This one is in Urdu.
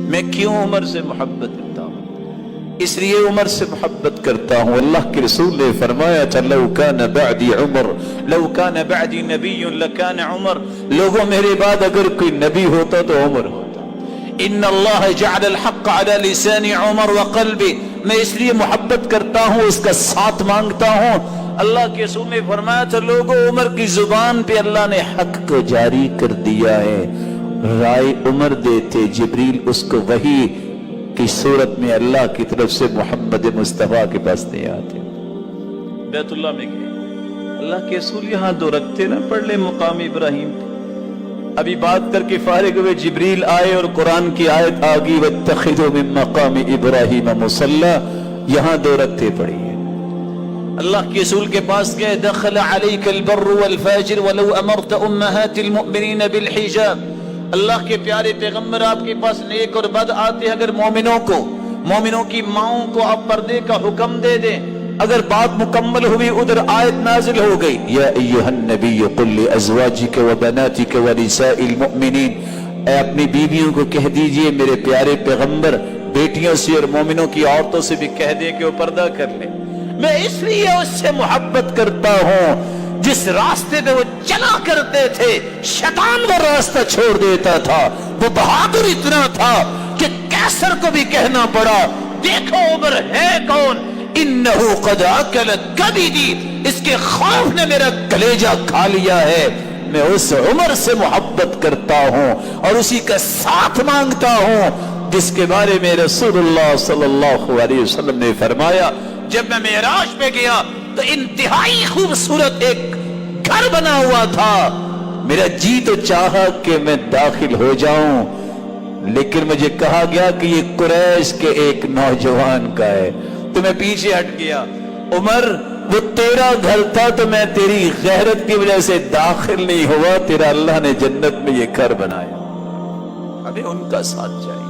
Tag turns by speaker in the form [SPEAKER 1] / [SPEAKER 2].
[SPEAKER 1] میں کیوں عمر سے محبت کرتا ہوں؟ اس لیے عمر سے محبت کرتا ہوں، اللہ کے رسول نے فرمایا تھا لو کان بعدی عمر لو کان بعدی نبی لکان عمر، لوگوں میرے بعد اگر کوئی نبی ہوتا تو عمر ہوتا۔ ان اللہ جعل الحق على لسان عمر وقلبی، میں اس لیے محبت کرتا ہوں، اس کا ساتھ مانگتا ہوں۔ اللہ کے رسول نے فرمایا تھا لوگوں عمر کی زبان پہ اللہ نے حق کو جاری کر دیا ہے، رائے عمر دیتے، جبریل اس کو وحی کی صورت میں اللہ کی طرف سے محمد مصطفیٰ کے پاس نہیں آتے۔ بیت اللہ میں گئے، اللہ کے رسول یہاں دو رکھتے نہ پڑھ لے مقام ابراہیم پہ۔ ابھی بات کر کے فارغ ہوئے، جبریل آئے اور قرآن کی آیت آگی واتخذوا من مقام ابراہیم مصلی، یہاں دو رکھتے پڑھی ہے۔ اللہ کے رسول کے پاس گئے، دخل علیک البر والفاجر ولو امرت امہات المؤمنین بالحجاب، اللہ کے پیارے پیغمبر آپ کے پاس نیک اور بد آتے، اگر مومنوں کی ماؤں کو آپ پردے کا حکم دے دیں، اگر بات مکمل ہوئی ادھر آیت نازل ہو گئی یا ایھا النبی قل لازواجک وبناتک ونساء المؤمنین، اے اپنی بیویوں کو کہہ دیجئے میرے پیارے پیغمبر، بیٹیوں سے اور مومنوں کی عورتوں سے بھی کہہ دیں کہ وہ پردہ کر لیں۔ میں اس لیے اس سے محبت کرتا ہوں جس راستے پہ وہ چلا کرتے تھے، شیطان وہ راستہ چھوڑ دیتا تھا۔ وہ بہادر اتنا تھا کہ کیسر کو بھی کہنا پڑا دیکھو عمر ہے کون، انہو قد اکل کبدی، اس کے خوف نے میرا کلیجہ کھا لیا ہے۔ میں اس عمر سے محبت کرتا ہوں اور اسی کا ساتھ مانگتا ہوں جس کے بارے میں رسول اللہ صلی اللہ علیہ وسلم نے فرمایا جب میں معراج پہ گیا تو انتہائی خوبصورت ایک گھر بنا ہوا تھا، میرا جی تو چاہا کہ میں داخل ہو جاؤں، لیکن مجھے کہا گیا کہ یہ قریش کے ایک نوجوان کا ہے، تو میں پیچھے ہٹ گیا۔ عمر وہ تیرا گھر تھا تو میں تیری غیرت کی وجہ سے داخل نہیں ہوا، تیرا اللہ نے جنت میں یہ گھر بنایا۔ ہمیں ان کا ساتھ چاہیے۔